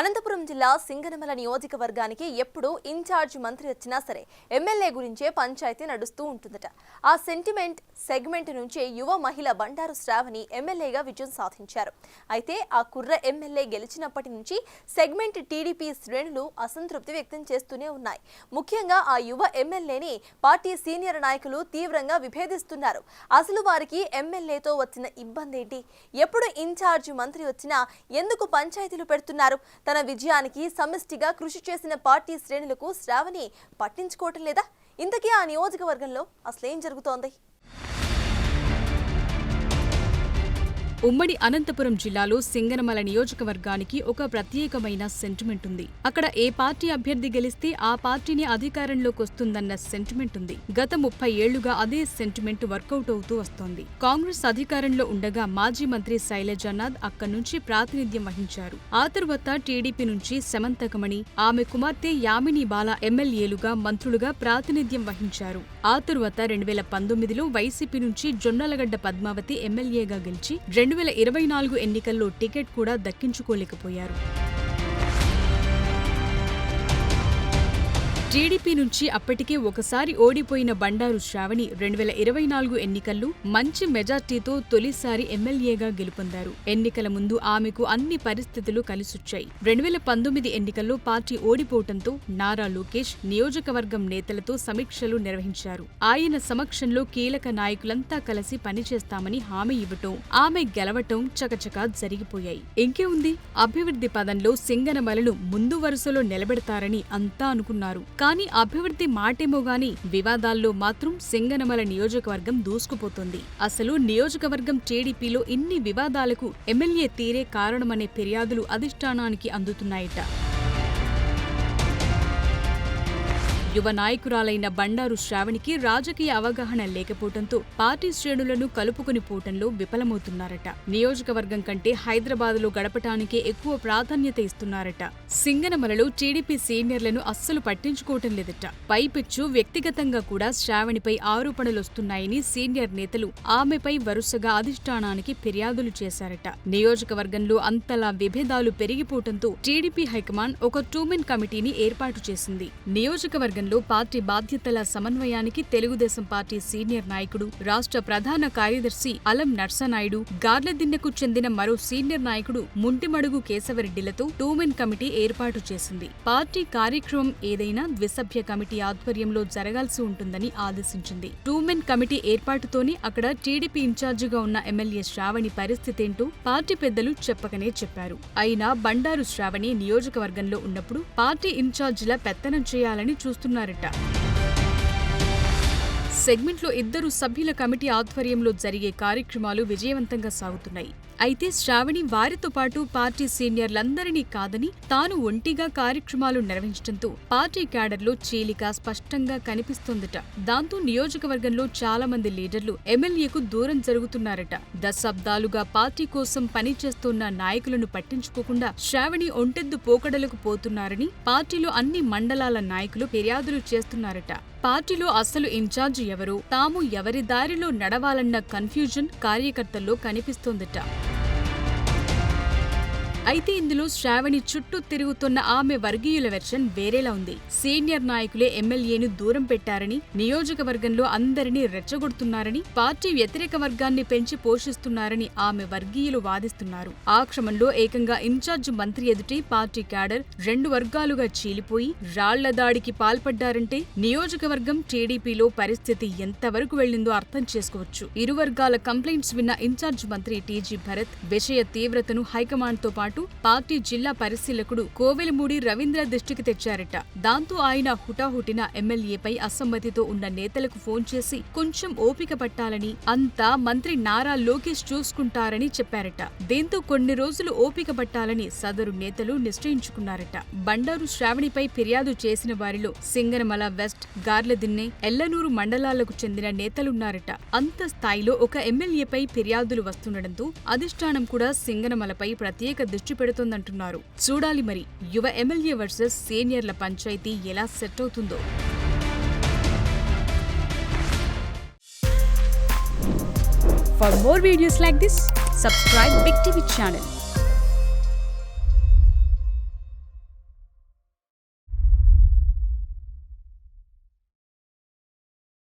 అనంతపురం జిల్లా సింగనమల నియోజకవర్గానికి ఎప్పుడు ఇన్ఛార్జ్ మంత్రి వచ్చినా సరే ఎమ్మెల్యే గురించే పంచాయతీ నడుస్తూ ఉంటుందట. ఆ సెగ్మెంట్ నుంచి యువ మహిళ బండారు శ్రావణి ఎమ్మెల్యేగా విజయం సాధించారు. అయితే ఆ కుర్ర ఎమ్మెల్యే గెలిచినప్పటి నుంచి సెగ్మెంట్ టీడీపీ శ్రేణులు అసంతృప్తి వ్యక్తం చేస్తూనే ఉన్నాయి. ముఖ్యంగా ఆ యువ ఎమ్మెల్యేని పార్టీ సీనియర్ నాయకులు తీవ్రంగా విభేదిస్తున్నారు. అసలు వారికి ఎమ్మెల్యేతో వచ్చిన ఇబ్బంది ఏంటి? ఎప్పుడు ఇన్ఛార్జ్ మంత్రి వచ్చినా ఎందుకు పంచాయతీలు పెడుతున్నారు? తన విజయానికి సమిష్టిగా కృషి చేసిన పార్టీ శ్రేణులకు శ్రావణి పట్టించుకోవటం లేదా? ఇంతకీ ఆ నియోజకవర్గంలో అసలేం జరుగుతోంది? ఉమ్మడి అనంతపురం జిల్లాలో సింగనమల నియోజకవర్గానికి ఒక ప్రత్యేకమైన సెంటిమెంట్ ఉంది. అక్కడ ఏ పార్టీ అభ్యర్థి గెలిస్తే ఆ పార్టీని అధికారంలోకి వస్తుందన్న సెంటిమెంట్ ఉంది. గత 30 ఏళ్లుగా అదే సెంటిమెంట్ వర్కౌట్ అవుతూ వస్తోంది. కాంగ్రెస్ అధికారంలో ఉండగా మాజీ మంత్రి శైలజానాథ్ అక్కడి నుంచి ప్రాతినిధ్యం వహించారు. ఆ తరువాత టీడీపీ నుంచి సమంతకమణి, ఆమె కుమార్తె యామిని బాల ఎమ్మెల్యేలుగా మంత్రులుగా ప్రాతినిధ్యం వహించారు. ఆ తరువాత 2019లో వైసీపీ నుంచి జొన్నలగడ్డ పద్మావతి ఎమ్మెల్యేగా గెలిచి 2024 ఎన్నికల్లో టికెట్ కూడా దక్కించుకోలేకపోయారు. టీడీపీ నుంచి అప్పటికే ఒకసారి ఓడిపోయిన బండారు శ్రావణి 2024 ఎన్నికల్లో మంచి మెజార్టీతో తొలిసారి ఎమ్మెల్యేగా గెలుపొందారు. ఎన్నికల ముందు ఆమెకు అన్ని పరిస్థితులు కలిసొచ్చాయి. 2019 ఎన్నికల్లో పార్టీ ఓడిపోవడంతో నారా లోకేష్ నియోజకవర్గం నేతలతో సమీక్షలు నిర్వహించారు. ఆయన సమక్షంలో కీలక నాయకులంతా కలిసి పనిచేస్తామని హామీ ఇవ్వటం, ఆమె గెలవటం చకచకా జరిగిపోయాయి. ఇంకే ఉంది, అభివృద్ధి పదంలో సింగనమలను ముందు వరుసలో నిలబెడతారని అంతా అనుకున్నారు. కానీ అభివృద్ధి మాటేమో గాని వివాదాల్లో మాత్రం సింగనమల నియోజకవర్గం దూసుకుపోతుంది. అసలు నియోజకవర్గం టీడీపీలో ఇన్ని వివాదాలకు ఎమ్మెల్యే తీరే కారణమనే ఫిర్యాదులు అధిష్టానానికి అందుతున్నాయట. యువ నాయకురాలైన బండారు శ్రావణికి రాజకీయ అవగాహన లేకపోవడంతో పార్టీ శ్రేణులను కలుపుకుని పోవటంలో విఫలమవుతున్నారట. నియోజకవర్గం కంటే హైదరాబాద్లో గడపటానికే ఎక్కువ ప్రాధాన్యత ఇస్తున్నారట. సింగనమలలో టీడీపీ సీనియర్లను అస్సలు పట్టించుకోవటం లేదట. పైపెచ్చు వ్యక్తిగతంగా కూడా శ్రావణిపై ఆరోపణలొస్తున్నాయని సీనియర్ నేతలు ఆమెపై వరుసగా అధిష్టానానికి ఫిర్యాదులు చేశారట. నియోజకవర్గంలో అంతలా విభేదాలు పెరిగిపోవటంతో టీడీపీ హైకమాండ్ ఒక 2-మెన్ కమిటీని ఏర్పాటు చేసింది. నియోజకవర్గం పార్టీ బాధ్యతల సమన్వయానికి తెలుగుదేశం పార్టీ సీనియర్ నాయకుడు, రాష్ట్ర ప్రధాన కార్యదర్శి అలం నర్సనాయుడు, గార్లదిన్నెకు చెందిన మరో సీనియర్ నాయకుడు ముంటిమడుగు కేశవరెడ్డిలతో 2-మెన్ కమిటీ ఏర్పాటు చేసింది. పార్టీ కార్యక్రమం ఏదైనా ద్విసభ్య కమిటీ ఆధ్వర్యంలో జరగాల్సి ఉంటుందని ఆదేశించింది. 2-మెన్ కమిటీ ఏర్పాటుతోనే అక్కడ టీడీపీ ఇన్ఛార్జిగా ఉన్న ఎమ్మెల్యే శ్రావణి పరిస్థితేంటో పార్టీ పెద్దలు చెప్పకనే చెప్పారు. అయినా బండారు శ్రావణి నియోజకవర్గంలో ఉన్నప్పుడు పార్టీ ఇన్ఛార్జిలా పెత్తనం చేయాలని చూస్తున్నారు. సెగ్మెంట్లో 2 సభ్యుల కమిటీ ఆధ్వర్యంలో జరిగే కార్యక్రమాలు విజయవంతంగా సాగుతున్నాయి. అయితే శ్రావణి వారితో పాటు పార్టీ సీనియర్లందరినీ కాదని తాను ఒంటిగా కార్యక్రమాలు నిర్వహించడంతో పార్టీ క్యాడర్లో చీలిక స్పష్టంగా కనిపిస్తోందట. దాంతో నియోజకవర్గంలో చాలా మంది లీడర్లు ఎమ్మెల్యేకు దూరం జరుగుతున్నారట. దశాబ్దాలుగా పార్టీ కోసం పనిచేస్తున్న నాయకులను పట్టించుకోకుండా శ్రావణి ఒంటెద్దు పోకడలకు పోతున్నారని పార్టీలో అన్ని మండలాల నాయకులు ఫిర్యాదులు చేస్తున్నారట. పార్టీలో అసలు ఇన్ఛార్జి ఎవరో, తాము ఎవరి దారిలో నడవాలన్న కన్ఫ్యూజన్ కార్యకర్తల్లో కనిపిస్తోందట. అయితే ఇందులో శ్రావణి చుట్టూ తిరుగుతున్న ఆమె వర్గీయుల వెర్షన్ వేరేలా ఉంది. సీనియర్ నాయకులే ఎమ్మెల్యేను దూరం పెట్టారని, నియోజకవర్గంలో అందరినీ రెచ్చగొడుతున్నారని, పార్టీ వ్యతిరేక వర్గాన్ని పెంచి పోషిస్తున్నారని ఆమె వర్గీయులు వాదిస్తున్నారు. ఆ క్రమంలో ఏకంగా ఇన్ఛార్జ్ మంత్రి ఎదుటి పార్టీ క్యాడర్ 2 వర్గాలుగా చీలిపోయి రాళ్ల దాడికి పాల్పడ్డారంటే నియోజకవర్గం టీడీపీలో పరిస్థితి ఎంతవరకు వెళ్లిందో అర్థం చేసుకోవచ్చు. ఇరు వర్గాల కంప్లైంట్స్ విన్న ఇన్ఛార్జ్ మంత్రి టీజీ భరత్ విషయ తీవ్రతను హైకమాండ్తో పాటు పార్టీ జిల్లా పరిశీలకుడు కోవెలమూడి రవీంద్ర దృష్టికి తెచ్చారట. దాంతో ఆయన హుటాహుటిన ఎమ్మెల్యేపై అసమ్మతితో ఉన్న నేతలకు ఫోన్ చేసి కొంచెం ఓపిక పట్టాలని, అంతా మంత్రి నారా లోకేష్ చూసుకుంటారని చెప్పారట. దీంతో కొన్ని రోజులు ఓపిక పట్టాలని సదరు నేతలు నిశ్చయించుకున్నారట. బండారు శ్రావణిపై ఫిర్యాదు చేసిన వారిలో సింగనమల వెస్ట్, గార్లదిన్నె, ఎల్లనూరు మండలాలకు చెందిన నేతలున్నారట. అంత స్థాయిలో ఒక ఎమ్మెల్యేపై ఫిర్యాదులు వస్తుండటంతో అధిష్టానం కూడా సింగనమలపై ప్రత్యేక దృష్టి పెడుతోందంటున్నారు. చూడాలి మరి యువ ఎమ్మెల్యే వర్సెస్ సీనియర్ల పంచాయతీ ఎలా సెట్ అవుతుందో. For more videos like this, subscribe Big TV channel.